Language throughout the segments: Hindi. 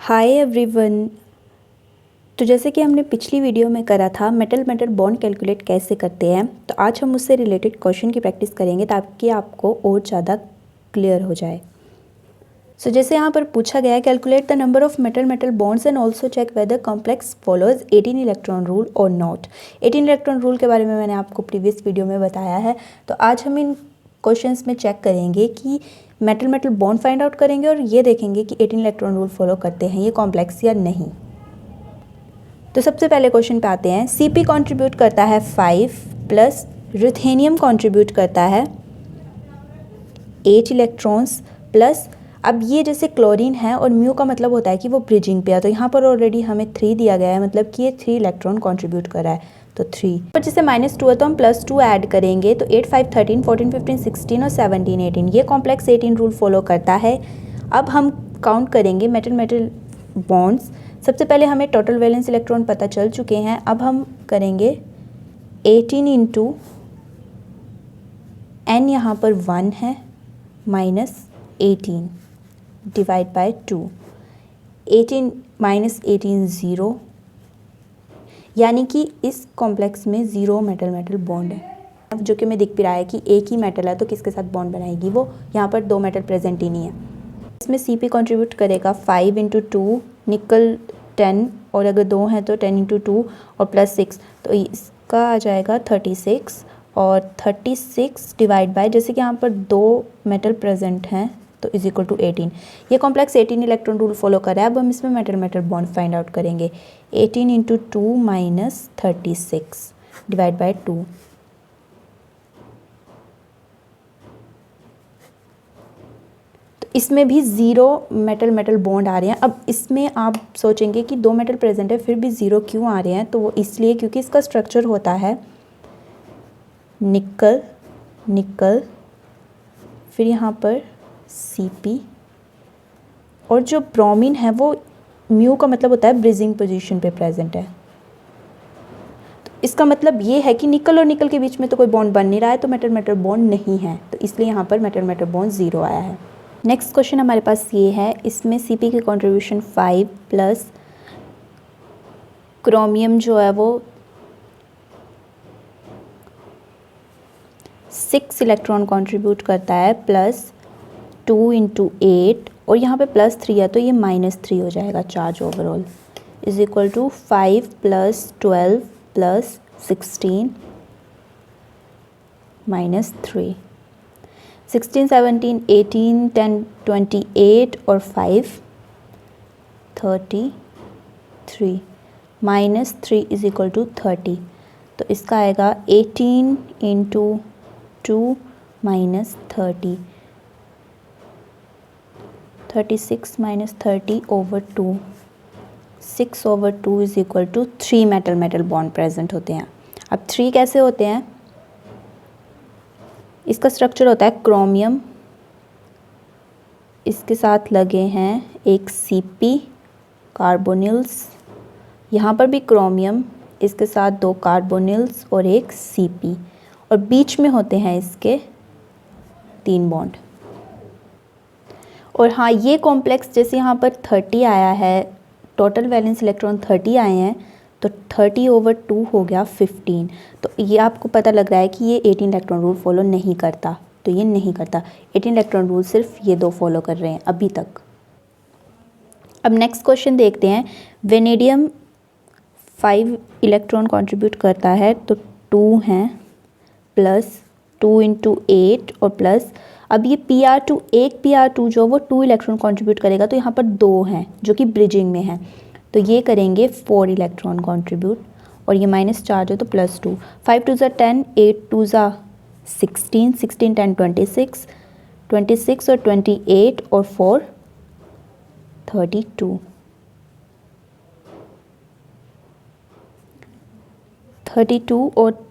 Hi everyone. तो जैसे कि हमने पिछली वीडियो में करा था मेटल मेटल बॉन्ड कैलकुलेट कैसे करते हैं, तो आज हम उससे रिलेटेड क्वेश्चन की प्रैक्टिस करेंगे ताकि आपको और ज़्यादा क्लियर हो जाए। सो जैसे यहाँ पर पूछा गया है, calculate the number of metal metal bonds and also check whether complex follows 18 electron rule और नॉट। 18 इलेक्ट्रॉन रूल के बारे में मैंने आपको प्रीवियस वीडियो में बताया है। तो आज हम इन क्वेश्चंस में चेक करेंगे कि metal metal bond find out करेंगे और ये देखेंगे कि 18 इलेक्ट्रॉन रूल फॉलो करते हैं ये कॉम्प्लेक्स या नहीं। तो सबसे पहले क्वेश्चन पे आते हैं। Cp कंट्रीब्यूट करता है 5 प्लस रुथेनियम कंट्रीब्यूट करता है 8 इलेक्ट्रॉन्स प्लस, अब ये जैसे क्लोरीन है और म्यू का मतलब होता है कि वो ब्रिजिंग पे है, तो यहाँ पर ऑलरेडी हमें 3 दिया गया है, मतलब कि ये 3 इलेक्ट्रॉन कंट्रीब्यूट कर रहा है, तो 3 पर जैसे -2 है तो हम +2 ऐड करेंगे, तो 8 5 13 14 15 16 और 17 18, ये कॉम्प्लेक्स 18 रूल फॉलो करता है। अब हम काउंट करेंगे मेटल मेटल बॉन्ड्स। सबसे पहले हमें टोटल वैलेंस इलेक्ट्रॉन पता चल चुके हैं, अब हम करेंगे 18 इंटू n, यहाँ पर 1 है, -18 डिवाइड बाय 2, 18 -18 0, यानी कि इस कॉम्प्लेक्स में 0 मेटल मेटल बॉन्ड है, जो कि हमें दिख भी रहा है कि एक ही मेटल है, तो किसके साथ बॉन्ड बनाएगी वो, यहाँ पर 2 मेटल प्रेजेंट ही नहीं है। इसमें Cp कंट्रीब्यूट करेगा 5 इंटू 2, निकल 10, और अगर 2 हैं तो 10 इंटू 2 और +6, तो इसका आ जाएगा 36, और 36 डिवाइड बाय, जैसे कि यहाँ पर 2 मेटल प्रेजेंट हैं तो इज इक्वल टू 18। ये कॉम्प्लेक्स 18 इलेक्ट्रॉन रूल फॉलो कर रहा है। अब हम इसमें metal metal bond find out करेंगे। 18 इंटू 2 माइनस 36 डिवाइड बाय 2, इसमें भी 0 मेटल मेटल बॉन्ड आ रहे हैं। अब इसमें आप सोचेंगे कि 2 मेटल प्रेजेंट है फिर भी 0 क्यों आ रहे हैं, तो वो इसलिए क्योंकि इसका स्ट्रक्चर होता है निकल निकल, फिर यहाँ पर Cp, और जो ब्रोमीन है वो म्यू का मतलब होता है ब्रिजिंग पोजीशन पे प्रेजेंट है। तो इसका मतलब ये है कि निकल और निकल के बीच में तो कोई बॉन्ड बन नहीं रहा है, तो मेटल मेटल बॉन्ड नहीं है, तो इसलिए यहाँ पर मेटल मेटल बॉन्ड 0 आया है। नेक्स्ट क्वेश्चन हमारे पास ये है, इसमें Cp की कंट्रीब्यूशन 5 प्लस क्रोमियम जो है वो 6 इलेक्ट्रॉन कंट्रीब्यूट करता है, प्लस 2 इंटू 8, और यहाँ पे +3 है तो ये -3 हो जाएगा charge overall, is equal to 5 plus 12 plus 16 -3, 16 17 18 10 28 और 5 33, -3 इज इक्वल टू 30, तो इसका आएगा 18 into 2 minus 30, 36 minus 30 over 2, 6 over 2 is equal to 3 metal metal bond present होते हैं। अब 3 कैसे होते हैं, इसका स्ट्रक्चर होता है क्रोमियम, इसके साथ लगे हैं एक Cp कार्बोनिल्स, यहाँ पर भी क्रोमियम, इसके साथ 2 कार्बोनिल्स और एक Cp, और बीच में होते हैं इसके 3 बॉन्ड। और हाँ, ये कॉम्प्लेक्स जैसे यहाँ पर 30 आया है, टोटल वैलेंस इलेक्ट्रॉन 30 आए हैं, तो 30 ओवर 2 हो गया 15, तो ये आपको पता लग रहा है कि ये 18 इलेक्ट्रॉन रूल फॉलो नहीं करता, तो ये नहीं करता। 18 इलेक्ट्रॉन रूल सिर्फ ये 2 फॉलो कर रहे हैं अभी तक। अब नेक्स्ट क्वेश्चन देखते हैं। वेनेडियम 5 इलेक्ट्रॉन कंट्रीब्यूट करता है, तो 2 हैं, प्लस 2 इंटू 8 और प्लस, अब ये Pr2, एक Pr2 जो वो 2 इलेक्ट्रॉन कंट्रीब्यूट करेगा, तो यहाँ पर 2 हैं जो कि ब्रिजिंग में है, तो ये करेंगे 4 इलेक्ट्रॉन कंट्रीब्यूट, और ये माइनस चार्ज है तो +2, 5 2 ज़ा 10, 8 2 ज़ा 16, 16 10 26, 26 और 28 और 4 32, 32 और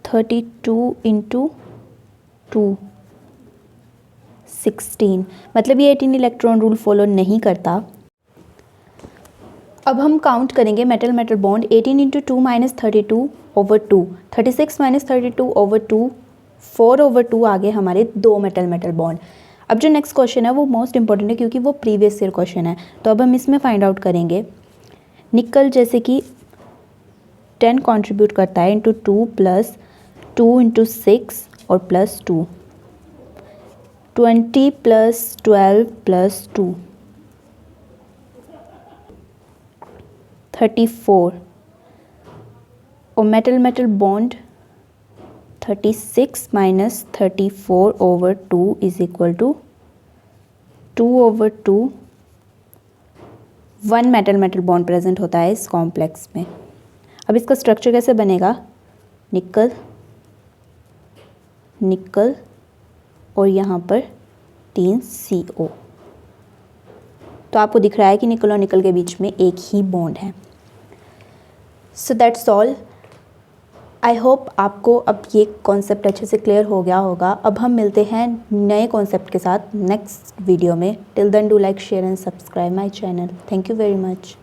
32 इंटू 2 16, मतलब ये 18 इलेक्ट्रॉन रूल फॉलो नहीं करता। अब हम काउंट करेंगे metal metal bond. 18 into 2 minus 32 over 2, 36 minus 32 over 2, 4 over 2 आगे हमारे 2 मेटल मेटल बॉन्ड। अब जो नेक्स्ट क्वेश्चन है वो मोस्ट इंपॉर्टेंट है क्योंकि वो प्रीवियस ईयर क्वेश्चन है, तो अब हम इसमें फाइंड आउट करेंगे। निकल जैसे कि 10 कंट्रीब्यूट करता है इंटू 2 प्लस 2 इंटू 6 और प्लस 2, 20 प्लस 12 प्लस 2, 34 और metal metal bond 36 minus 34 over 2 is equal to 2 over 2। 1 metal metal bond present होता है इस कॉम्प्लेक्स में। अब इसका स्ट्रक्चर कैसे बनेगा, निकल निकल और यहाँ पर 3 CO। तो आपको दिख रहा है कि निकल और निकल के बीच में एक ही बॉन्ड है। So that's all. I hope आपको अब ये कॉन्सेप्ट अच्छे से क्लियर हो गया होगा। अब हम मिलते हैं नए कॉन्सेप्ट के साथ नेक्स्ट वीडियो में। Till then do like share and subscribe my channel. Thank you very much.